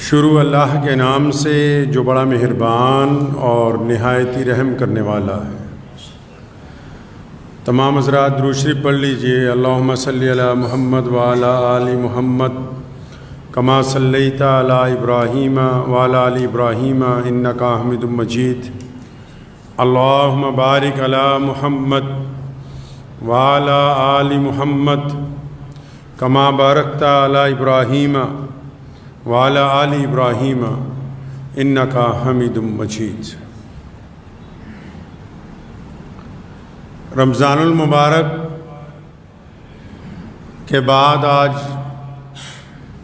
شروع اللہ کے نام سے جو بڑا مہربان اور نہایت ہی رحم کرنے والا ہے۔ تمام حضرات درود شریف پڑھ لیجئے۔ اللہم صلی علی محمد وعلی آل محمد کما صلیت علی ابراہیم وعلی آل ابراہیم انک حمید مجید۔ اللہم بارک علی محمد وعلی آل محمد کما بارکت علی ابراہیم وعلی آل ابراہیم انک حمید مجید۔ رمضان المبارک کے بعد آج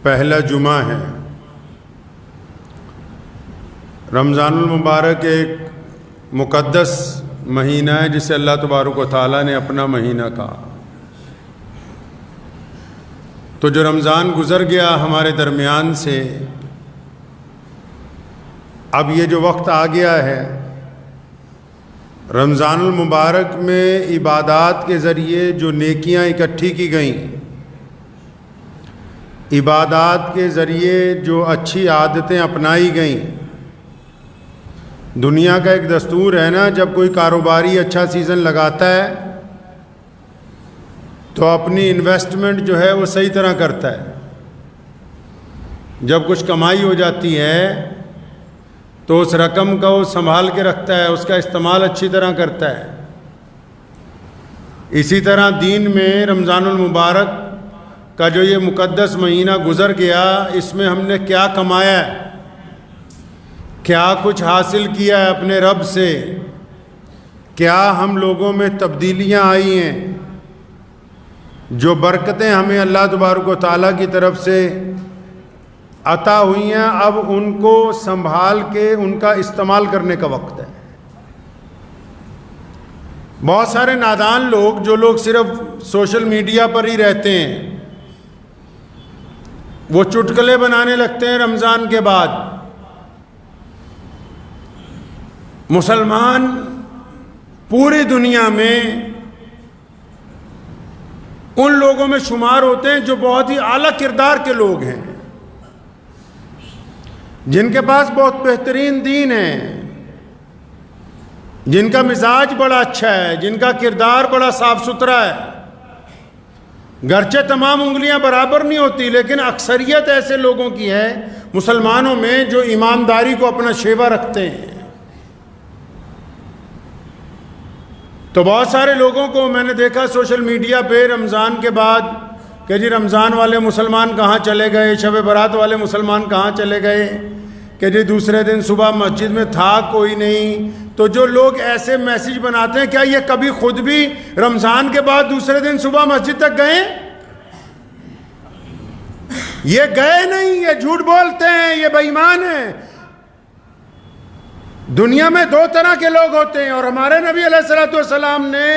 پہلا جمعہ ہے۔ رمضان المبارک ایک مقدس مہینہ ہے جسے اللہ تبارک و تعالیٰ نے اپنا مہینہ کہا۔ تو جو رمضان گزر گیا ہمارے درمیان سے، اب یہ جو وقت آ گیا ہے رمضان المبارک میں عبادات کے ذریعے جو نیکیاں اکٹھی کی گئیں، عبادات کے ذریعے جو اچھی عادتیں اپنائی گئیں۔ دنیا کا ایک دستور ہے نا، جب کوئی کاروباری اچھا سیزن لگاتا ہے تو اپنی انویسٹمنٹ جو ہے وہ صحیح طرح کرتا ہے۔ جب کچھ کمائی ہو جاتی ہے تو اس رقم کا وہ سنبھال کے رکھتا ہے، اس کا استعمال اچھی طرح کرتا ہے۔ اسی طرح دین میں رمضان المبارک کا جو یہ مقدس مہینہ گزر گیا، اس میں ہم نے کیا کمایا ہے، کیا کچھ حاصل کیا ہے اپنے رب سے، کیا ہم لوگوں میں تبدیلیاں آئی ہیں، جو برکتیں ہمیں اللہ تبارک و تعالیٰ کی طرف سے عطا ہوئی ہیں، اب ان کو سنبھال کے ان کا استعمال کرنے کا وقت ہے۔ بہت سارے نادان لوگ، جو لوگ صرف سوشل میڈیا پر ہی رہتے ہیں، وہ چٹکلے بنانے لگتے ہیں رمضان کے بعد۔ مسلمان پوری دنیا میں ان لوگوں میں شمار ہوتے ہیں جو بہت ہی اعلیٰ کردار کے لوگ ہیں، جن کے پاس بہت بہترین دین ہے، جن کا مزاج بڑا اچھا ہے، جن کا کردار بڑا صاف ستھرا ہے۔ گرچہ تمام انگلیاں برابر نہیں ہوتی، لیکن اکثریت ایسے لوگوں کی ہے مسلمانوں میں جو ایمانداری کو اپنا شیوا رکھتے ہیں۔ تو بہت سارے لوگوں کو میں نے دیکھا سوشل میڈیا پہ رمضان کے بعد کہ جی رمضان والے مسلمان کہاں چلے گئے، شب برات والے مسلمان کہاں چلے گئے، کہ جی دوسرے دن صبح مسجد میں تھا کوئی نہیں۔ تو جو لوگ ایسے میسیج بناتے ہیں، کیا یہ کبھی خود بھی رمضان کے بعد دوسرے دن صبح مسجد تک گئے؟ یہ گئے نہیں، یہ جھوٹ بولتے ہیں، یہ بے ایمان ہیں۔ دنیا میں دو طرح کے لوگ ہوتے ہیں، اور ہمارے نبی علیہ الصلوۃ والسلام نے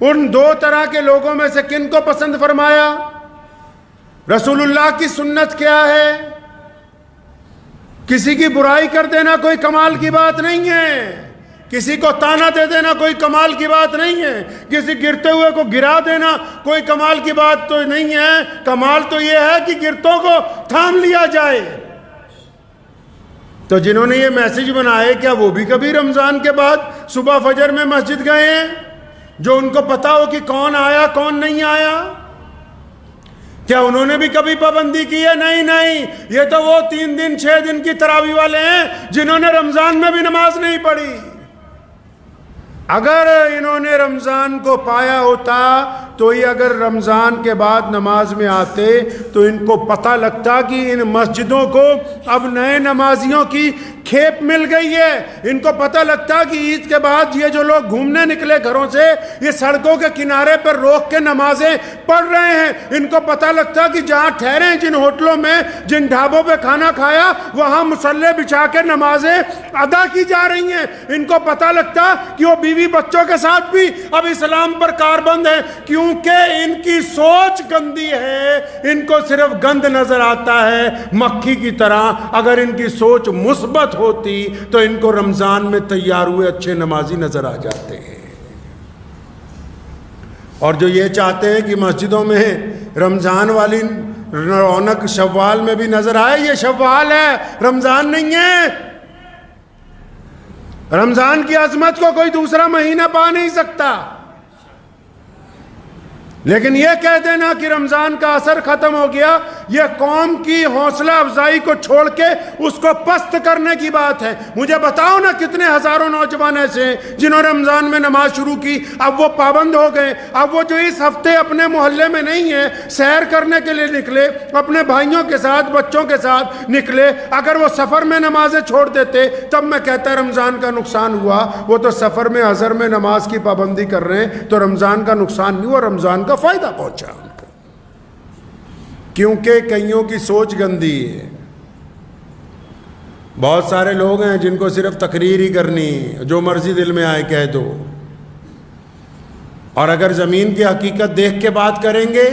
ان دو طرح کے لوگوں میں سے کن کو پسند فرمایا؟ رسول اللہ کی سنت کیا ہے؟ کسی کی برائی کر دینا کوئی کمال کی بات نہیں ہے، کسی کو تانا دے دینا کوئی کمال کی بات نہیں ہے، کسی گرتے ہوئے کو گرا دینا کوئی کمال کی بات تو نہیں ہے۔ کمال تو یہ ہے کہ گرتوں کو تھام لیا جائے۔ تو جنہوں نے یہ میسیج بنائے، کیا وہ بھی کبھی رمضان کے بعد صبح فجر میں مسجد گئے ہیں، جو ان کو پتا ہو کہ کون آیا کون نہیں آیا؟ کیا انہوں نے بھی کبھی پابندی کی ہے؟ نہیں، یہ تو وہ 3 دن 6 دن کی تراویح والے ہیں جنہوں نے رمضان میں بھی نماز نہیں پڑھی۔ اگر انہوں نے رمضان کو پایا ہوتا تو یہ اگر رمضان کے بعد نماز میں آتے تو ان کو پتہ لگتا کہ ان مسجدوں کو اب نئے نمازیوں کی کھیپ مل گئی ہے۔ ان کو پتہ لگتا کہ عید کے بعد یہ جو لوگ گھومنے نکلے گھروں سے، یہ سڑکوں کے کنارے پر روک کے نمازیں پڑھ رہے ہیں۔ ان کو پتہ لگتا کہ جہاں ٹھہرے ہیں، جن ہوٹلوں میں، جن ڈھابوں پہ کھانا کھایا، وہاں مصلے بچھا کے نمازیں ادا کی جا رہی ہیں۔ ان کو پتہ لگتا کہ وہ بیوی بچوں کے ساتھ بھی اب اسلام پر کاربند ہے، کیونکہ ان کی سوچ گندی ہے، ان کو صرف گند نظر آتا ہے مکھی کی طرح۔ اگر ان کی سوچ مثبت ہوتی تو ان کو رمضان میں تیار ہوئے اچھے نمازی نظر آ جاتے ہیں۔ اور جو یہ چاہتے ہیں کہ مسجدوں میں رمضان والی رونق شوال میں بھی نظر آئے؟ یہ شوال ہے، رمضان نہیں ہے۔ رمضان کی عظمت کو کوئی دوسرا مہینہ پا نہیں سکتا، لیکن یہ کہہ دینا کہ رمضان کا اثر ختم ہو گیا، یہ قوم کی حوصلہ افزائی کو چھوڑ کے اس کو پست کرنے کی بات ہے۔ مجھے بتاؤ نا کتنے ہزاروں نوجوان ایسے ہیں جنہوں نے رمضان میں نماز شروع کی، اب وہ پابند ہو گئے، اب وہ جو اس ہفتے اپنے محلے میں نہیں ہیں، سیر کرنے کے لیے نکلے، اپنے بھائیوں کے ساتھ بچوں کے ساتھ نکلے، اگر وہ سفر میں نمازیں چھوڑ دیتے تب میں کہتا رمضان کا نقصان ہوا۔ وہ تو سفر میں حضر میں نماز کی پابندی کر رہے ہیں، تو رمضان کا نقصان نہیں ہوا، رمضان کا فائدہ پہنچا ان کو، کیونکہ کئیوں کی سوچ گندی ہے۔ بہت سارے لوگ ہیں جن کو صرف تقریر ہی کرنی، جو مرضی دل میں آئے کہہ دو، اور اگر زمین کی حقیقت دیکھ کے بات کریں گے،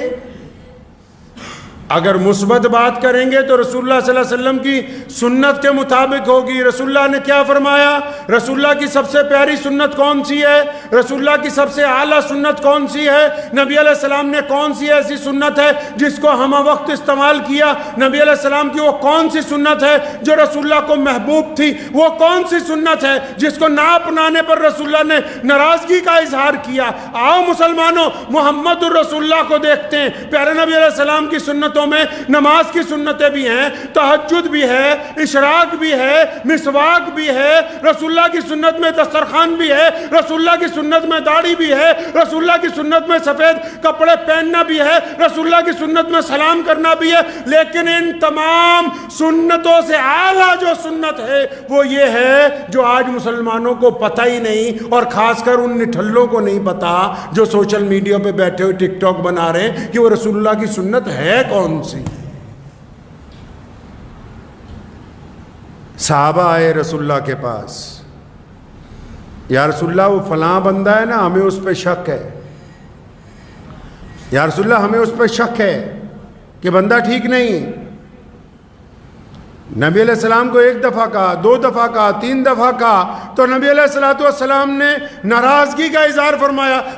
اگر مثبت بات کریں گے تو رسول اللہ صلی اللہ علیہ وسلم کی سنت کے مطابق ہوگی۔ رسول اللہ نے کیا فرمایا؟ رسول اللہ کی سب سے پیاری سنت کون سی ہے؟ رسول اللہ کی سب سے اعلیٰ سنت کون سی ہے؟ نبی علیہ السلام نے کون سی ایسی سنت ہے جس کو ہم وقت استعمال کیا؟ نبی علیہ السلام کی وہ کون سی سنت ہے جو رسول اللہ کو محبوب تھی؟ وہ کون سی سنت ہے جس کو نہ اپنانے پر رسول اللہ نے ناراضگی کا اظہار کیا؟ آؤ مسلمانوں، محمد الرسول اللہ کو دیکھتے ہیں۔ پیارے نبی علیہ السلام کی سنتوں میں نماز کی سنتیں بھی ہیں، تہجد بھی ہے، اشراق بھی ہے، مسواک بھی ہے، رسول اللہ کی سنت میں دسترخوان بھی ہے، رسول اللہ کی سنت میں داڑھی بھی ہے، رسول اللہ کی سنت میں سفید کپڑے پہننا بھی ہے، رسول اللہ کی سنت میں سلام کرنا بھی ہے۔ لیکن ان تمام سنتوں سے اعلیٰ جو سنت ہے وہ یہ ہے جو آج مسلمانوں کو پتہ ہی نہیں، اور خاص کر ان نٹھلوں کو نہیں پتہ جو سوشل میڈیا پہ بیٹھے ہوئے ٹک ٹاک بنا رہے ہیں کہ وہ رسول اللہ کی سنت ہے کون سی۔ صحابہ آئے رسول اللہ کے پاس، یا رسول اللہ وہ فلاں بندہ ہے نا، ہمیں اس پہ شک ہے، یا رسول اللہ ہمیں اس پہ شک ہے کہ بندہ ٹھیک نہیں۔ نبی علیہ السلام کو ایک دفعہ کہا، دو دفعہ کہا، تین دفعہ کہا، تو نبی علیہ السلام نے ناراضگی کا اظہار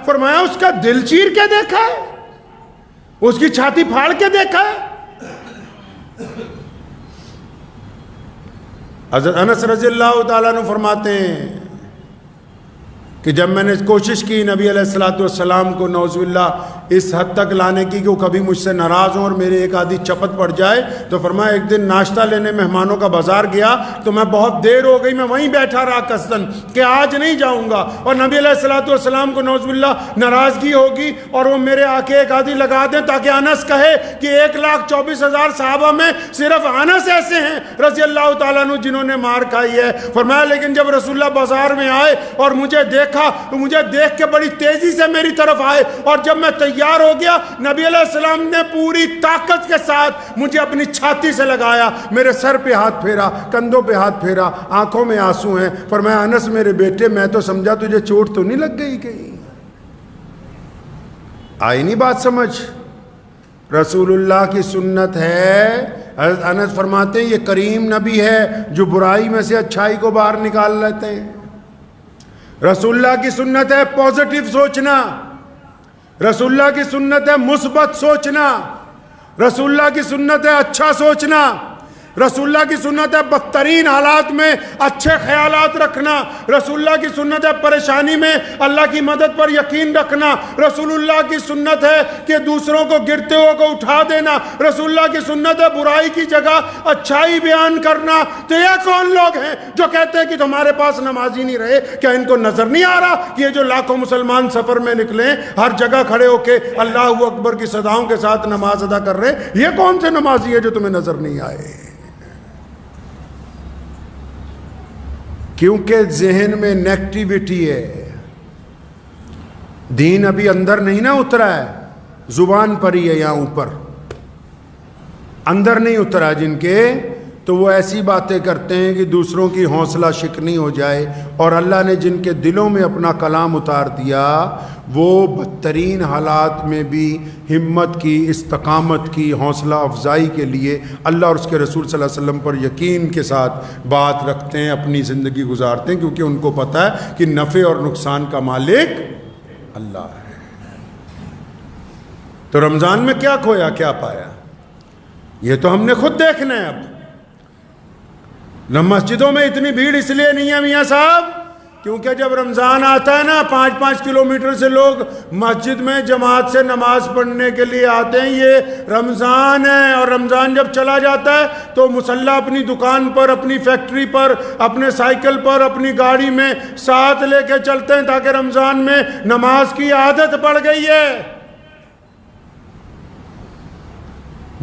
فرمایا اس کا دل چیر کے دیکھا ہے، اس کی چھاتی پھاڑ کے دیکھا ہے۔ حضرت انس رضی اللہ تعالیٰ عنہ فرماتے ہیں کہ جب میں نے کوشش کی نبی علیہ السلام کو نعوذ باللہ اس حد تک لانے کی کہ وہ کبھی مجھ سے ناراض ہوں اور میرے ایک آدھی چپت پڑ جائے، تو فرمایا ایک دن ناشتہ لینے مہمانوں کا بازار گیا تو میں بہت دیر ہو گئی، میں وہیں بیٹھا رہا قصدن کہ آج نہیں جاؤں گا، اور نبی علیہ السلام کو نعوذ باللہ ناراضگی ہوگی اور وہ میرے آکے ایک آدھی لگا دیں تاکہ انس کہے کہ 1,24,000 صحابہ میں صرف انس ایسے ہیں رضی اللہ تعالیٰ عنہ جنہوں نے مار کھائی ہے۔ فرمایا لیکن جب رسول اللہ بازار میں آئے اور مجھے دیکھا تو مجھے دیکھ کے بڑی تیزی سے میری طرف آئے، اور جب میں تیار ہو گیا نبی علیہ السلام نے پوری طاقت کے ساتھ مجھے اپنی چھاتی سے لگایا، میرے سر پہ ہاتھ پھیرا، کندھوں پہ ہاتھ پھیرا، آنکھوں میں آنسو ہیں۔ فرمایا انس میرے بیٹے میں تو سمجھا تجھے چوٹ تو نہیں لگ گئی کہیں؟ آئی نہیں بات سمجھ؟ رسول اللہ کی سنت ہے۔ حضرت انس فرماتے ہیں یہ کریم نبی ہے جو برائی میں سے اچھائی کو باہر نکال لیتے ہیں۔ رسول اللہ کی سنت ہے پازیٹیو سوچنا، رسول اللہ کی سنت ہے مثبت سوچنا، رسول اللہ کی سنت ہے اچھا سوچنا، رسول اللہ کی سنت ہے بدترین حالات میں اچھے خیالات رکھنا، رسول اللہ کی سنت ہے پریشانی میں اللہ کی مدد پر یقین رکھنا، رسول اللہ کی سنت ہے کہ دوسروں کو گرتے ہوئے کو اٹھا دینا، رسول اللہ کی سنت ہے برائی کی جگہ اچھائی بیان کرنا۔ تو یہ کون لوگ ہیں جو کہتے ہیں کہ تمہارے پاس نمازی نہیں رہے؟ کیا ان کو نظر نہیں آ رہا کہ یہ جو لاکھوں مسلمان سفر میں نکلے ہر جگہ کھڑے ہو کے اللہ اکبر کی صداؤں کے ساتھ نماز ادا کر رہے ہیں؟ یہ کون سے نمازی ہے جو تمہیں نظر نہیں آئے؟ کیونکہ ذہن میں نیگیٹیوٹی ہے، دین ابھی اندر نہیں نہ اترا ہے، زبان پر ہی ہے، یہاں اوپر اندر نہیں اترا جن کے، تو وہ ایسی باتیں کرتے ہیں کہ دوسروں کی حوصلہ شکنی ہو جائے، اور اللہ نے جن کے دلوں میں اپنا کلام اتار دیا وہ بدترین حالات میں بھی ہمت کی، استقامت کی، حوصلہ افزائی کے لیے اللہ اور اس کے رسول صلی اللہ علیہ وسلم پر یقین کے ساتھ بات رکھتے ہیں، اپنی زندگی گزارتے ہیں، کیونکہ ان کو پتہ ہے کہ نفع اور نقصان کا مالک اللہ ہے۔ تو رمضان میں کیا کھویا کیا پایا، یہ تو ہم نے خود دیکھنا ہے۔ اب مسجدوں میں اتنی بھیڑ اس لیے نہیں ہے میاں صاحب کیونکہ جب رمضان آتا ہے نا 5-5 کلومیٹر سے لوگ مسجد میں جماعت سے نماز پڑھنے کے لیے آتے ہیں، یہ رمضان ہے۔ اور رمضان جب چلا جاتا ہے تو مسلح اپنی دکان پر، اپنی فیکٹری پر، اپنے سائیکل پر، اپنی گاڑی میں ساتھ لے کے چلتے ہیں تاکہ رمضان میں نماز کی عادت پڑ گئی ہے۔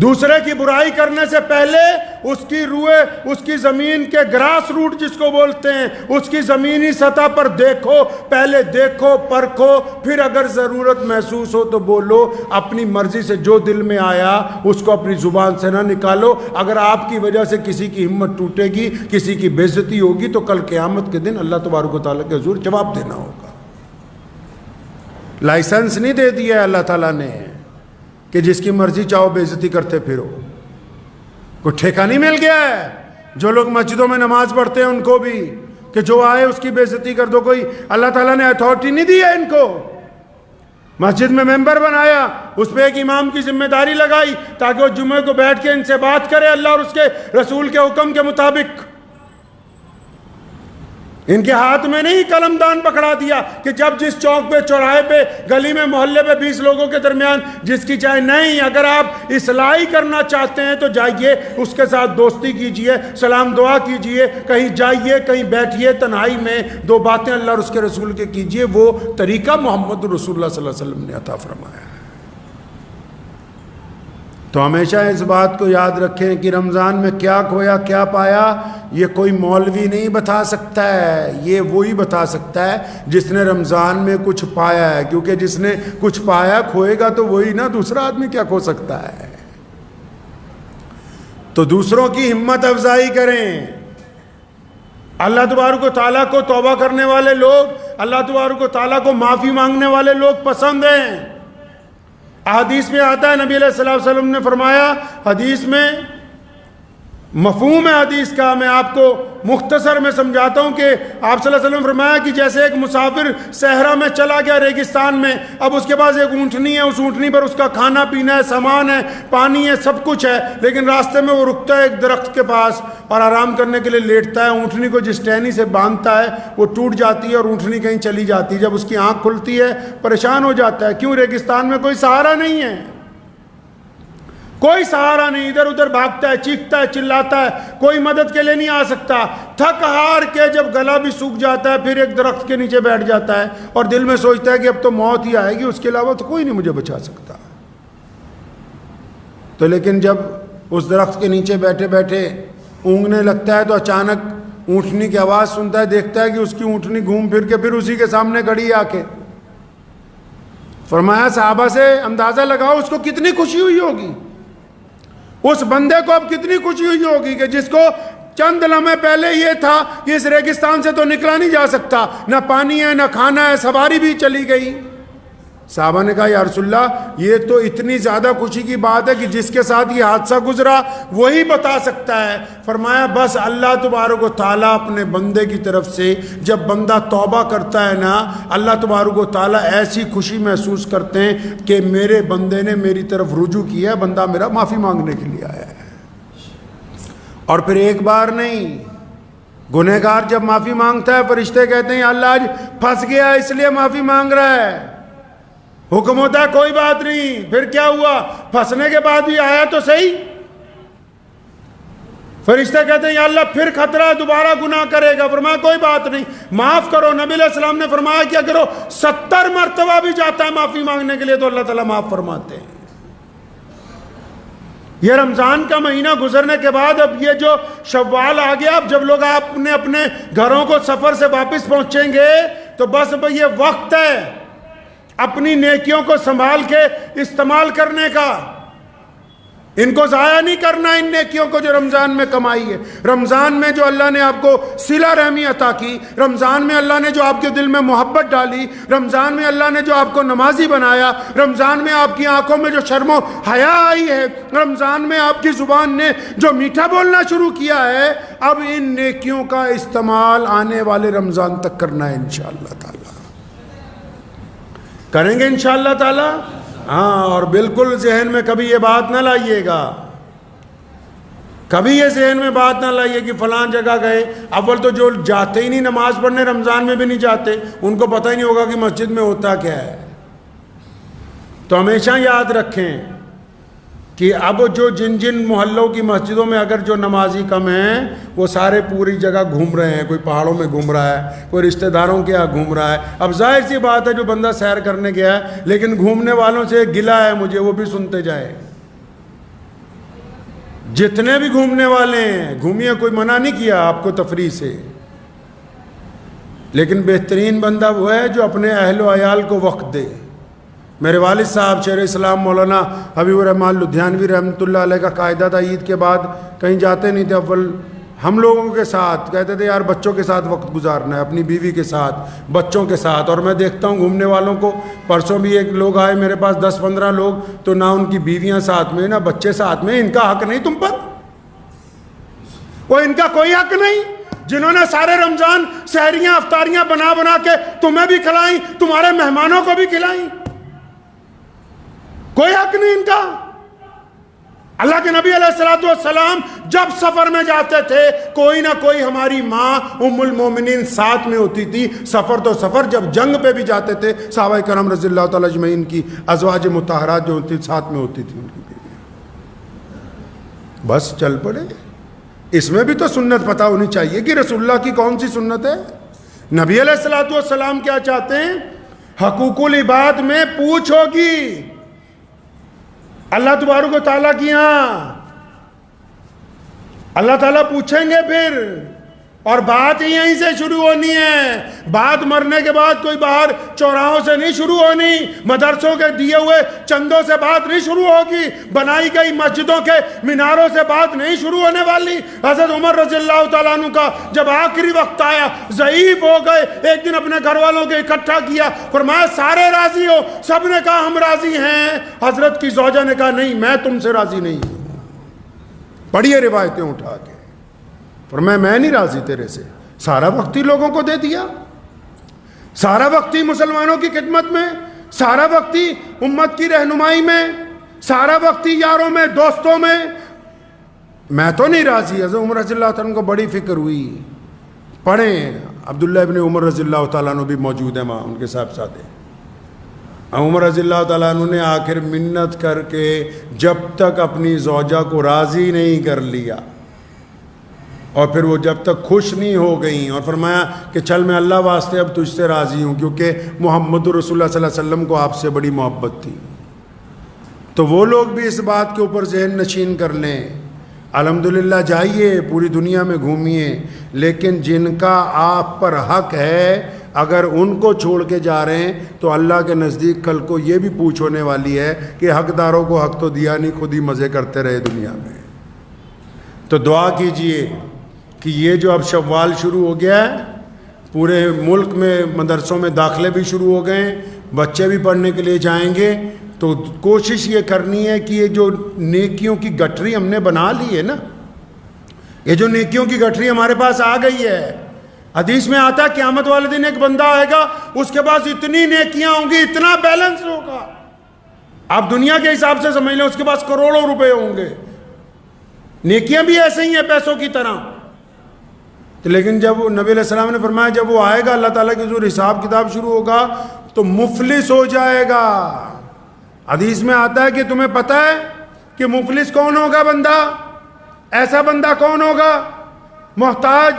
دوسرے کی برائی کرنے سے پہلے اس کی روئے، اس کی زمین کے گراس روٹ جس کو بولتے ہیں، اس کی زمینی سطح پر دیکھو، پہلے دیکھو، پرکھو، پھر اگر ضرورت محسوس ہو تو بولو۔ اپنی مرضی سے جو دل میں آیا اس کو اپنی زبان سے نہ نکالو۔ اگر آپ کی وجہ سے کسی کی ہمت ٹوٹے گی، کسی کی بے عزتی ہوگی تو کل قیامت کے دن اللہ تبارک و تعالیٰ کے حضور جواب دینا ہوگا۔ لائسنس نہیں دے دیا ہے اللہ تعالیٰ نے کہ جس کی مرضی چاہو بے عزتی کرتے پھرو، کوئی ٹھیکہ نہیں مل گیا ہے۔ جو لوگ مسجدوں میں نماز پڑھتے ہیں ان کو بھی کہ جو آئے اس کی بے عزتی کر دو، کوئی اللہ تعالیٰ نے اتھارٹی نہیں دی ہے ان کو۔ مسجد میں ممبر بنایا، اس پہ ایک امام کی ذمہ داری لگائی تاکہ وہ جمعے کو بیٹھ کے ان سے بات کرے اللہ اور اس کے رسول کے حکم کے مطابق۔ ان کے ہاتھ میں نہیں قلم دان پکڑا دیا کہ جب جس چوک پہ، چوراہے پہ، گلی میں، محلے پہ 20 لوگوں کے درمیان جس کی چاہے نہیں، اگر آپ اصلاحی کرنا چاہتے ہیں تو جائیے اس کے ساتھ دوستی کیجئے، سلام دعا کیجئے، کہیں جائیے، کہیں بیٹھیے، تنہائی میں 2 باتیں اللہ اور اس کے رسول کے کیجئے۔ وہ طریقہ محمد رسول اللہ صلی اللہ علیہ وسلم نے عطا فرمایا ہے۔ تو ہمیشہ اس بات کو یاد رکھیں کہ رمضان میں کیا کھویا کیا پایا یہ کوئی مولوی نہیں بتا سکتا ہے، یہ وہی بتا سکتا ہے جس نے رمضان میں کچھ پایا ہے، کیونکہ جس نے کچھ پایا کھوئے گا تو وہی نا، دوسرا آدمی کیا کھو سکتا ہے۔ تو دوسروں کی ہمت افزائی کریں۔ اللہ تبارک و تعالیٰ کو توبہ کرنے والے لوگ، اللہ تبارک و تعالیٰ کو معافی مانگنے والے لوگ پسند ہیں۔ حدیث میں آتا ہے، نبی علیہ الصلوۃ والسلام نے فرمایا، حدیث میں مفہوم ہے حدیث کا میں آپ کو مختصر میں سمجھاتا ہوں کہ آپ صلی اللہ علیہ وسلم نے فرمایا کہ جیسے ایک مسافر صحرا میں چلا گیا، ریگستان میں، اب اس کے پاس ایک اونٹنی ہے، اس اونٹنی پر اس کا کھانا پینا ہے، سامان ہے، پانی ہے، سب کچھ ہے، لیکن راستے میں وہ رکتا ہے ایک درخت کے پاس اور آرام کرنے کے لیے لیٹتا ہے۔ اونٹنی کو جس ٹہنی سے باندھتا ہے وہ ٹوٹ جاتی ہے اور اونٹنی کہیں چلی جاتی ہے۔ جب اس کی آنکھ کھلتی ہے پریشان ہو جاتا ہے، کیوں؟ ریگستان میں کوئی سہارا نہیں ہے، کوئی سہارا نہیں، ادھر ادھر بھاگتا ہے، چیختا ہے، چلاتا ہے، کوئی مدد کے لیے نہیں آ سکتا۔ تھک ہار کے جب گلا بھی سوکھ جاتا ہے پھر ایک درخت کے نیچے بیٹھ جاتا ہے اور دل میں سوچتا ہے کہ اب تو موت ہی آئے گی، اس کے علاوہ تو کوئی نہیں مجھے بچا سکتا۔ تو لیکن جب اس درخت کے نیچے بیٹھے بیٹھے اونگنے لگتا ہے تو اچانک اونٹنی کی آواز سنتا ہے، دیکھتا ہے کہ اس کی اونٹنی گھوم پھر کے پھر اسی کے سامنے کھڑی آ کے۔ فرمایا صحابہ سے اندازہ لگاؤ اس کو کتنی خوشی ہوئی ہوگی، اس بندے کو اب کتنی خوشی ہوئی ہوگی کہ جس کو چند لمحے پہلے یہ تھا کہ اس ریگستان سے تو نکلا نہیں جا سکتا، نہ پانی ہے نہ کھانا ہے، سواری بھی چلی گئی۔ صحابہ نے کہا یا رسول اللہ یہ تو اتنی زیادہ خوشی کی بات ہے کہ جس کے ساتھ یہ حادثہ گزرا وہی بتا سکتا ہے۔ فرمایا بس اللہ تبارک و تعالیٰ اپنے بندے کی طرف سے جب بندہ توبہ کرتا ہے نا، اللہ تبارک و تعالیٰ ایسی خوشی محسوس کرتے ہیں کہ میرے بندے نے میری طرف رجوع کیا ہے، بندہ میرا معافی مانگنے کے لیے آیا ہے۔ اور پھر ایک بار نہیں، گنہگار جب معافی مانگتا ہے فرشتے کہتے ہیں اللہ آج پھنس گیا اس لیے معافی مانگ رہا ہے۔ حکم ہوتا ہے کوئی بات نہیں، پھر کیا ہوا؟ پھنسنے کے بعد بھی آیا تو صحیح۔ فرشتے کہتے ہیں یا اللہ پھر خطرہ ہے دوبارہ گناہ کرے گا، فرمایا کوئی بات نہیں معاف کرو۔ نبی علیہ السلام نے فرمایا کہ اگر وہ 70 مرتبہ بھی جاتا ہے معافی مانگنے کے لیے تو اللہ تعالیٰ معاف فرماتے ہیں۔ یہ رمضان کا مہینہ گزرنے کے بعد اب یہ جو شوال آ گیا، اب جب لوگ اپنے اپنے گھروں کو سفر سے واپس پہنچیں گے تو بس اب یہ وقت ہے اپنی نیکیوں کو سنبھال کے استعمال کرنے کا، ان کو ضائع نہیں کرنا، ان نیکیوں کو جو رمضان میں کمائی ہے۔ رمضان میں جو اللہ نے آپ کو صلہ رحمی عطا کی، رمضان میں اللہ نے جو آپ کے دل میں محبت ڈالی، رمضان میں اللہ نے جو آپ کو نمازی بنایا، رمضان میں آپ کی آنکھوں میں جو شرم و حیا آئی ہے، رمضان میں آپ کی زبان نے جو میٹھا بولنا شروع کیا ہے، اب ان نیکیوں کا استعمال آنے والے رمضان تک کرنا ہے انشاءاللہ تعالی۔ کریں گے انشاءاللہ تعالی؟ ہاں، اور بالکل ذہن میں کبھی یہ بات نہ لائیے گا، کبھی یہ ذہن میں بات نہ لائیے کہ فلاں جگہ گئے. اول تو جو جاتے ہی نہیں نماز پڑھنے، رمضان میں بھی نہیں جاتے، ان کو پتہ ہی نہیں ہوگا کہ مسجد میں ہوتا کیا ہے. تو ہمیشہ یاد رکھیں کہ اب جو جن محلوں کی مسجدوں میں اگر جو نمازی کم ہیں وہ سارے پوری جگہ گھوم رہے ہیں، کوئی پہاڑوں میں گھوم رہا ہے، کوئی رشتہ داروں کے یہاں گھوم رہا ہے. اب ظاہر سی بات ہے جو بندہ سیر کرنے گیا ہے، لیکن گھومنے والوں سے گلہ ہے مجھے، وہ بھی سنتے جائے. جتنے بھی گھومنے والے ہیں گھومیے، کوئی منع نہیں کیا آپ کو تفریح سے، لیکن بہترین بندہ وہ ہے جو اپنے اہل و عیال کو وقت دے. میرے والد صاحب شیخ اسلام مولانا حبیب الرحمن لدھیانوی رحمۃ اللہ علیہ کا قاعدہ تھا، عید کے بعد کہیں جاتے نہیں تھے. اول ہم لوگوں کے ساتھ کہتے تھے یار بچوں کے ساتھ وقت گزارنا ہے، اپنی بیوی کے ساتھ، بچوں کے ساتھ. اور میں دیکھتا ہوں گھومنے والوں کو، پرسوں بھی ایک لوگ آئے میرے پاس 10-15 لوگ، تو نہ ان کی بیویاں ساتھ میں، نہ بچے ساتھ میں. ان کا حق نہیں تم پر، وہ ان کا کوئی حق نہیں جنہوں نے سارے رمضان سحریاں افطاریاں بنا بنا کے تمہیں بھی کھلائیں، تمہارے مہمانوں کو بھی کھلائیں. کوئی حق نہیں ان کا. اللہ کے نبی علیہ الصلوۃ والسلام جب سفر میں جاتے تھے کوئی نہ کوئی ہماری ماں ام المومنین ساتھ میں ہوتی تھی. سفر تو سفر، جب جنگ پہ بھی جاتے تھے صحابہ کرام رضی اللہ تعالی اجمعین کی ازواج مطہرات جو ہوتی ساتھ میں ہوتی تھی ان کی بیویاں. بس چل پڑے. اس میں بھی تو سنت پتہ ہونی چاہیے کہ رسول اللہ کی کون سی سنت ہے. نبی علیہ الصلوۃ والسلام کیا چاہتے ہیں؟ حقوق العباد میں پوچھ ہوگی اللہ تبارک و تعالیٰ کی. ہاں اللہ تعالیٰ پوچھیں گے پھر، اور بات یہیں سے شروع ہونی ہے. بات مرنے کے بعد کوئی باہر چوراہوں سے نہیں شروع ہونی، مدرسوں کے دیے ہوئے چندوں سے بات نہیں شروع ہوگی، بنائی گئی مسجدوں کے میناروں سے بات نہیں شروع ہونے والی. حضرت عمر رضی اللہ تعالیٰ عنہ کا جب آخری وقت آیا، ضعیف ہو گئے، ایک دن اپنے گھر والوں کو اکٹھا کیا، فرمایا سارے راضی ہو؟ سب نے کہا ہم راضی ہیں. حضرت کی زوجہ نے کہا نہیں، میں تم سے راضی نہیں ہوں. پڑھیے روایتیں اٹھا کے. فرمایا میں نہیں راضی تیرے سے. سارا وقت ہی لوگوں کو دے دیا، سارا وقت ہی مسلمانوں کی خدمت میں، سارا وقت ہی امت کی رہنمائی میں، سارا وقت ہی یاروں میں دوستوں میں. میں تو نہیں راضی. حضرت عمر رضی اللہ تعالیٰ کو بڑی فکر ہوئی. پڑھیں، عبداللہ ابن عمر رضی اللہ تعالیٰ عنہ بھی موجود ہیں وہاں، ان کے صاحبزادے. عمر رضی اللہ تعالیٰ عنہ نے آخر منت کر کے جب تک اپنی زوجہ کو راضی نہیں کر لیا، اور پھر وہ جب تک خوش نہیں ہو گئیں، اور فرمایا کہ چل میں اللہ واسطے اب تجھ سے راضی ہوں، کیونکہ محمد رسول اللہ صلی اللہ علیہ وسلم کو آپ سے بڑی محبت تھی. تو وہ لوگ بھی اس بات کے اوپر ذہن نشین کر لیں. الحمدللہ جائیے پوری دنیا میں گھومیے، لیکن جن کا آپ پر حق ہے اگر ان کو چھوڑ کے جا رہے ہیں تو اللہ کے نزدیک کل کو یہ بھی پوچھ ہونے والی ہے کہ حقداروں کو حق تو دیا نہیں، خود ہی مزے کرتے رہے دنیا میں. تو دعا کیجئے کہ یہ جو اب شوال شروع ہو گیا ہے، پورے ملک میں مدرسوں میں داخلے بھی شروع ہو گئے ہیں، بچے بھی پڑھنے کے لیے جائیں گے، تو کوشش یہ کرنی ہے کہ یہ جو نیکیوں کی گٹھری ہم نے بنا لی ہے نا، یہ جو نیکیوں کی گٹھری ہمارے پاس آ گئی ہے. حدیث میں آتا ہے قیامت والے دن ایک بندہ آئے گا، اس کے پاس اتنی نیکیاں ہوں گی، اتنا بیلنس ہوگا، آپ دنیا کے حساب سے سمجھ لیں اس کے پاس کروڑوں روپے ہوں گے. نیکیاں بھی ایسے ہی ہیں پیسوں کی طرح. لیکن جب نبی علیہ السلام نے فرمایا جب وہ آئے گا اللہ تعالیٰ کی حضور حساب کتاب شروع ہوگا تو مفلس ہو جائے گا. حدیث میں آتا ہے کہ تمہیں پتہ ہے کہ مفلس کون ہوگا بندہ؟ ایسا بندہ کون ہوگا؟ محتاج.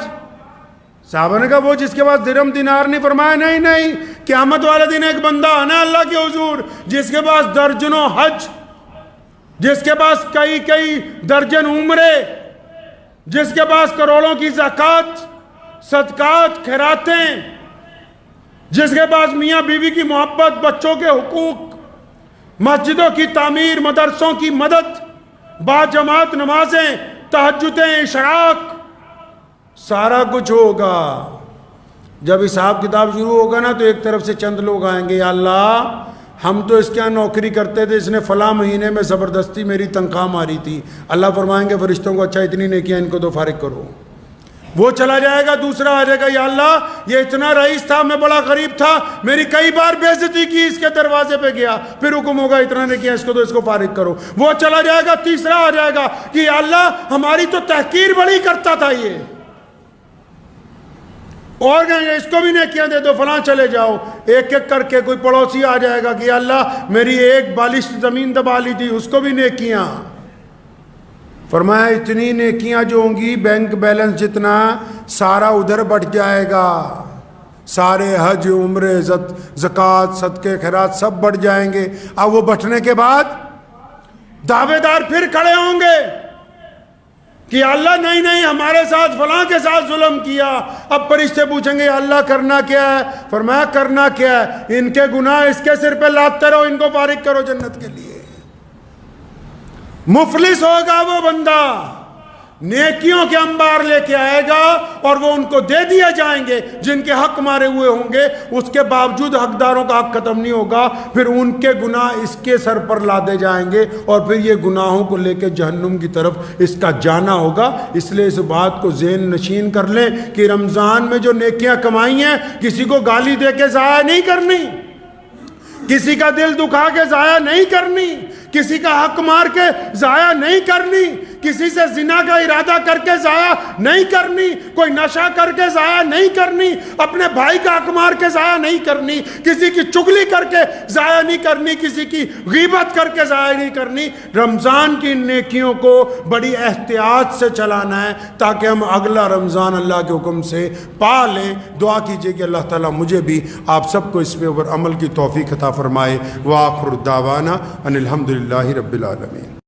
صحابہ نے کہا وہ جس کے پاس درہم دینار نہیں. فرمایا نہیں، قیامت والے دن ایک بندہ آنا اللہ کے حضور جس کے پاس درجنوں حج، جس کے پاس کئی درجن عمرے، جس کے پاس کروڑوں کی زکوٰۃ، صدقات، خیراتیں، جس کے پاس میاں بیوی کی محبت، بچوں کے حقوق، مسجدوں کی تعمیر، مدرسوں کی مدد، با جماعت نمازیں، تہجدیں، اشراق، سارا کچھ ہوگا. جب حساب کتاب شروع ہوگا نا تو ایک طرف سے چند لوگ آئیں گے، یا اللہ ہم تو اس کے یہاں نوکری کرتے تھے، اس نے فلاں مہینے میں زبردستی میری تنخواہ ماری تھی. اللہ فرمائیں گے فرشتوں کو اچھا اتنی نیکیاں ان کو تو فارغ کرو. وہ چلا جائے گا، دوسرا آ جائے گا، یا اللہ یہ اتنا رئیس تھا، میں بڑا غریب تھا، میری کئی بار بے عزتی کی، اس کے دروازے پہ گیا، پھر حکم ہوگا اتنا نے کیا، اس کو تو اس کو فارغ کرو۔ وہ چلا جائے گا، تیسرا آ جائے گا کہ یا اللہ ہماری تو تحقیر بڑی کرتا تھا یہ، اور کہیں گے اس کو بھی نیکیاں دے دو، فلاں چلے جاؤ۔ ایک ایک کر کے کوئی پڑوسی آ جائے گا کہ یا اللہ میری ایک بالشت زمین دبا لی تھی، اس کو بھی نیکیاں۔ فرمایا اتنی نیکیاں جو ہوں گی بینک بیلنس جتنا سارا ادھر بڑھ جائے گا، سارے حج عمرے زکوٰۃ صدقے خیرات سب بڑھ جائیں گے۔ اب وہ بٹھنے کے بعد دعوے دار پھر کھڑے ہوں گے کہ اللہ نہیں نہیں ہمارے ساتھ فلاں کے ساتھ ظلم کیا۔ اب فرشتے پوچھیں گے اللہ کرنا کیا ہے؟ فرمایا کرنا کیا ہے، ان کے گناہ اس کے سر پہ لادتے رہو، ان کو فارغ کرو جنت کے لیے۔ مفلس ہوگا وہ بندہ، نیکیوں کے انبار لے کے آئے گا اور وہ ان کو دے دیے جائیں گے، جن کے حق مارے ہوئے ہوں گے، اس کے باوجود حقداروں کا حق ختم نہیں ہوگا، پھر ان کے گناہ اس کے سر پر لادے جائیں گے اور پھر یہ گناہوں کو لے کے جہنم کی طرف اس کا جانا ہوگا۔ اس لیے اس بات کو ذہن نشین کر لیں کہ رمضان میں جو نیکیاں کمائی ہیں کسی کو گالی دے کے ضائع نہیں کرنی، کسی کا دل دکھا کے ضائع نہیں کرنی، کسی کا حق مار کے ضائع نہیں کرنی، کسی سے زنا کا ارادہ کر کے ضائع نہیں کرنی، کوئی نشہ کر کے ضائع نہیں کرنی، اپنے بھائی کا حق مار کے ضائع نہیں کرنی، کسی کی چگلی کر کے ضائع نہیں کرنی، کسی کی غیبت کر کے ضائع نہیں کرنی۔ رمضان کی نیکیوں کو بڑی احتیاط سے چلانا ہے تاکہ ہم اگلا رمضان اللہ کے حکم سے پا لیں۔ دعا کیجئے کہ اللہ تعالیٰ مجھے بھی آپ سب کو اس پہ عمل کی توفیق عطا فرمائے۔ وآخر دعوانا ان الحمد للہ رب العالمین۔